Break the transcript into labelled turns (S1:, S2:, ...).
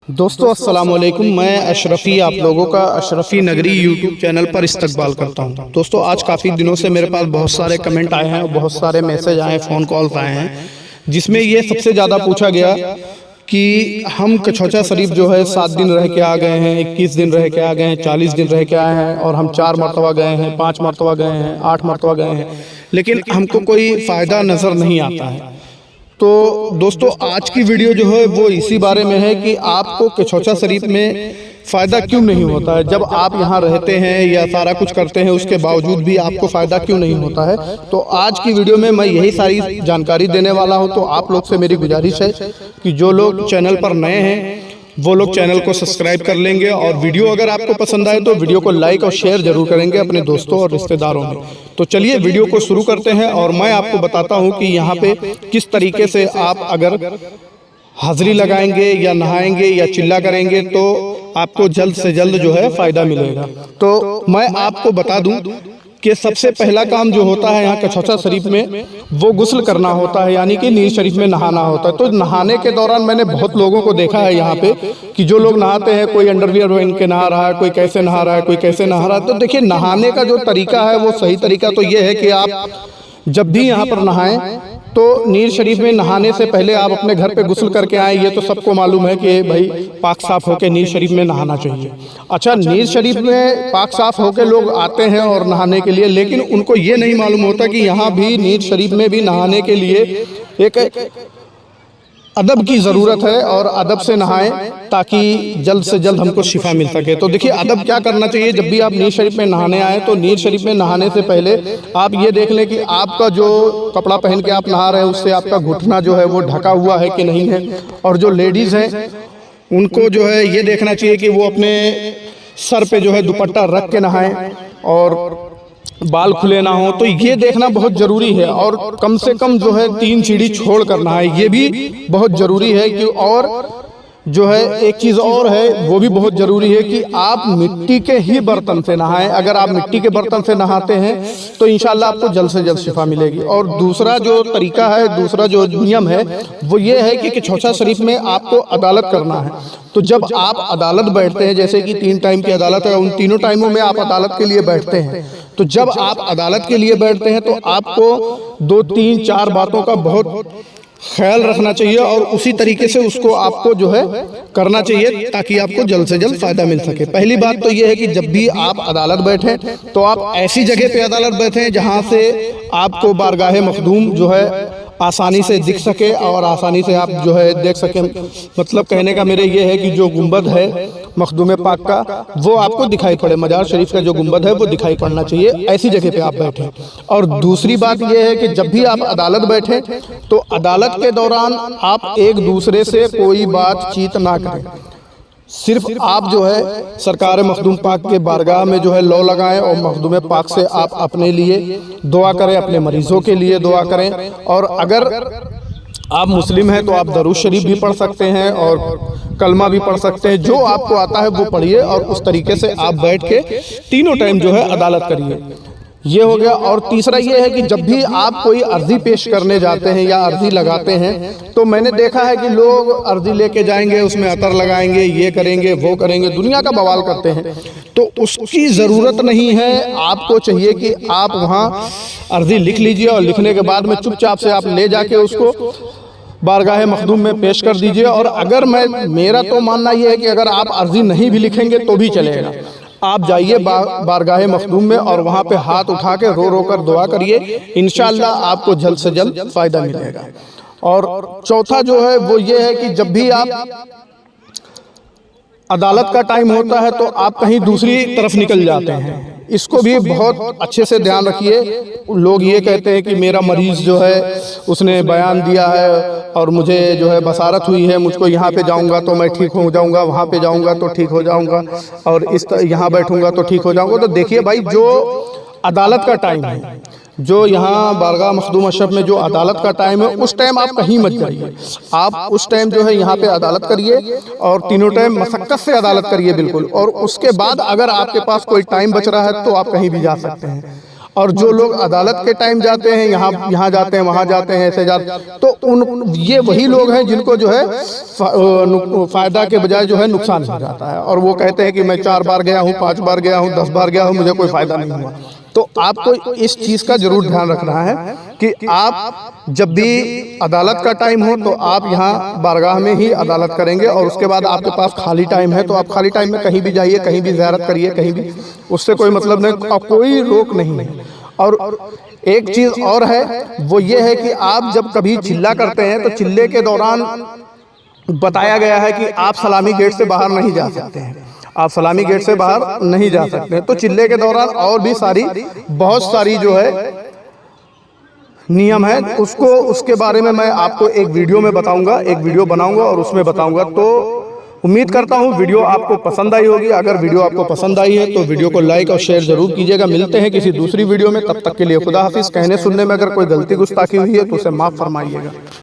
S1: दोस्तों अस्सलाम वालेकुम। मैं अशरफ़ी आप लोगों का अशरफ़ी नगरी यूट्यूब चैनल पर इस्तकबाल करता हूं। दोस्तों आज काफ़ी दिनों से मेरे पास बहुत सारे कमेंट आए हैं और बहुत सारे मैसेज आए हैं, फ़ोन कॉल्स आए हैं, जिसमें ये सबसे ज़्यादा पूछा गया कि हम कछौचा शरीफ जो है 7 दिन रह के आ गए हैं, 21 दिन रह के आ गए हैं, 40 दिन रह के आए हैं और हम 4 मरतबा गए हैं, 5 मरतबा गए हैं, 8 मरतबा गए हैं, लेकिन हमको कोई फ़ायदा नज़र नहीं आता है। तो दोस्तों आज की वीडियो जो है वो इसी बारे में है कि आपको कछौचा शरीफ में फ़ायदा क्यों नहीं होता है। जब आप यहाँ रहते हैं या सारा कुछ करते हैं उसके बावजूद भी आपको फ़ायदा क्यों नहीं होता है। तो आज की वीडियो में मैं यही सारी जानकारी देने वाला हूँ। तो आप लोग से मेरी गुजारिश है कि जो लोग चैनल पर नए हैं वो लोग चैनल को सब्सक्राइब कर लेंगे और वीडियो अगर आपको पसंद आए तो वीडियो को लाइक और शेयर जरूर करेंगे अपने दोस्तों और रिश्तेदारों में। तो चलिए वीडियो को शुरू करते हैं और मैं आपको बताता हूं कि यहाँ पे किस तरीके से आप अगर हाजिरी लगाएंगे या नहाएंगे या चिल्ला करेंगे तो आपको जल्द से जल्द जो है फ़ायदा मिलेगा। तो मैं आपको बता दूं कि सबसे पहला काम जो होता है यहाँ कछौचा शरीफ में वो गुस्ल करना होता है, यानी कि नीर शरीफ में नहाना होता है। तो नहाने के दौरान मैंने बहुत लोगों को देखा है यहाँ पे कि जो लोग नहाते हैं, कोई अंडरवियर पहन के नहा रहा है, कोई कैसे नहा रहा है, कोई कैसे नहा रहा है। तो देखिए नहाने का जो तरीका है वो सही तरीका तो ये है कि आप जब भी यहाँ पर नहाएं तो नीर शरीफ में नहाने से पहले आप अपने घर पे गुस्ल करके आए। ये तो सबको मालूम है कि भाई पाक साफ होके नीर शरीफ में नहाना चाहिए। अच्छा, नीर शरीफ में पाक साफ होके लोग आते हैं और नहाने के लिए, लेकिन उनको ये नहीं मालूम होता कि यहाँ भी नीर शरीफ में भी नहाने के लिए एक अदब की ज़रूरत है और अदब से नहाएं ताकि जल्द से जल्द हमको शिफा मिल सके। तो देखिए अदब क्या करना चाहिए। जब भी आप नीर शरीफ में नहाने आए तो नीर शरीफ में नहाने से पहले आप ये देख लें कि आपका जो कपड़ा पहन के आप नहा रहे हैं उससे आपका घुटना जो है वो ढका हुआ है कि नहीं है। और जो लेडीज़ हैं उनको जो है ये देखना चाहिए कि वो अपने सर पे जो है दुपट्टा रख के नहाएं और बाल खुले ना हो। तो ये देखना बहुत ज़रूरी है और कम से कम जो है 3 सीढ़ी छोड़ कर नहाएं, ये भी बहुत ज़रूरी है कि और जो है एक चीज़ और है वो भी बहुत ज़रूरी है कि आप मिट्टी के ही बर्तन से नहाएं। अगर आप मिट्टी के बर्तन से नहाते हैं तो इंशाल्लाह आपको जल्द से जल्द शिफा मिलेगी। और दूसरा जो तरीका है, दूसरा जो नियम है वो ये है कि कछौचा शरीफ में आपको अदालत करना है। तो जब आप अदालत बैठते हैं, जैसे कि 3 टाइम की अदालत है, उन तीनों टाइमों में आप अदालत के लिए बैठते हैं। तो जब आप अदालत के लिए बैठते हैं तो आपको 2, 3, 4 बातों का बहुत ख्याल रखना चाहिए और उसी तरीके से उसको आपको जो है करना चाहिए ताकि आपको जल्द से जल्द फ़ायदा मिल सके। पहली बात तो ये है कि जब भी आप अदालत बैठें तो आप ऐसी जगह पे अदालत बैठें जहाँ से आपको बारगाह मखदूम जो है आसानी से दिख सके और आसानी से आप जो है देख सकें। मतलब कहने का मेरे ये है कि जो गुंबद है मखदूम पाक का वो आपको दिखाई पड़े, मजार शरीफ का जो गुंबद है वो दिखाई पड़ना चाहिए। ऐसी जगह पे आप बैठें। और दूसरी बात ये है कि जब भी आप अदालत बैठें तो अदालत के दौरान आप एक दूसरे से कोई बातचीत ना करें। सिर्फ आप जो है सरकार मखदूम पाक के बारगाह में जो है लौ लगाएं और मखदूम पाक से आप अपने लिए दुआ करें, अपने मरीज़ों के लिए दुआ करें। और अगर आप मुस्लिम हैं तो आप दरूद शरीफ भी पढ़ सकते हैं और कलमा भी पढ़ सकते हैं। जो आपको आता है वो पढ़िए और उस तरीके से आप बैठ के तीनों टाइम जो है अदालत करिए। ये हो गया। और तीसरा ये है कि जब भी आप कोई अर्जी पेश करने जाते हैं या अर्जी लगाते हैं तो मैंने देखा है कि लोग अर्जी लेके जाएंगे, उसमें अतर लगाएंगे, ये करेंगे, वो करेंगे, दुनिया का बवाल करते हैं। तो उसकी ज़रूरत नहीं है। आपको चाहिए कि आप वहाँ अर्जी लिख लीजिए और लिखने के बाद में चुपचाप से आप ले जाके उसको बारगाह मखदूम में पेश कर दीजिए। और अगर मेरा तो मानना ये है कि अगर आप अर्जी नहीं भी लिखेंगे तो भी चलेगा। आप जाइए बारगाह मखदूम में और वहाँ पे हाथ उठा के रो रो कर दुआ करिए, इंशाअल्लाह आपको जल्द से जल्द फ़ायदा मिलेगा। और चौथा जो है वो ये है कि जब भी आप अदालत का टाइम होता है तो आप कहीं दूसरी तरफ निकल जाते हैं। इसको भी बहुत अच्छे से ध्यान रखिए। लोग ये कहते हैं कि मेरा मरीज़ जो है उसने बयान दिया है और मुझे जो है बसारत हुई है, मुझको यहाँ पे जाऊँगा तो मैं ठीक हो जाऊँगा, वहाँ पे जाऊँगा तो ठीक हो जाऊँगा और यहाँ बैठूँगा तो ठीक हो जाऊँगा। तो देखिए भाई, जो अदालत का टाइम है, जो यहाँ बारगाह मखदूम अशरफ में जो अदालत का टाइम है उस टाइम आप कहीं मत जाइए। आप उस टाइम जो है यहाँ पे अदालत करिए और तीनों टाइम मशक्क़त से अदालत करिए बिल्कुल। और उसके बाद अगर आपके पास कोई टाइम बच रहा है तो आप कहीं भी जा सकते हैं। और जो लोग अदालत के टाइम जाते हैं, यहाँ जाते हैं, वहाँ जाते हैं, ऐसे जाते, तो ये वही लोग हैं जिनको जो है फायदा के बजाय जो है नुकसान हो जाता है। और वो कहते हैं कि मैं 4 बार गया हूँ, 5 बार गया हूँ, 10 बार गया हूँ, मुझे कोई फायदा नहीं हुआ। तो आपको इस चीज़ का जरूर ध्यान रखना है कि आप जब भी अदालत का टाइम हो तो आप यहाँ बारगाह में ही अदालत करेंगे, और उसके बाद आपके पास खाली टाइम है तो आप खाली टाइम में कहीं भी जाइए, कहीं भी ज़ियारत करिए, कहीं भी, उससे कोई मतलब नहीं और कोई रोक नहीं है। और एक चीज़ और है, वो ये है कि आप जब कभी चिल्ला करते हैं तो चिल्ले के दौरान बताया गया है कि आप सलामी गेट से बाहर नहीं जा सकते हैं, आप सलामी गेट से बाहर नहीं जा सकते हैं। तो चिल्ले के दौरान और भी बहुत सारी जो है नियम है, उसके बारे में मैं आपको एक वीडियो में बताऊंगा, एक वीडियो बनाऊंगा और उसमें बताऊंगा। तो उम्मीद करता हूं वीडियो आपको पसंद आई होगी। अगर वीडियो आपको पसंद आई है तो वीडियो को लाइक और शेयर जरूर कीजिएगा। मिलते हैं किसी दूसरी वीडियो में, तब तक के लिए खुदा हाफिज़। कहने सुनने में अगर कोई गलती गुस्ताखी हुई है तो उसे माफ़ फरमाइएगा।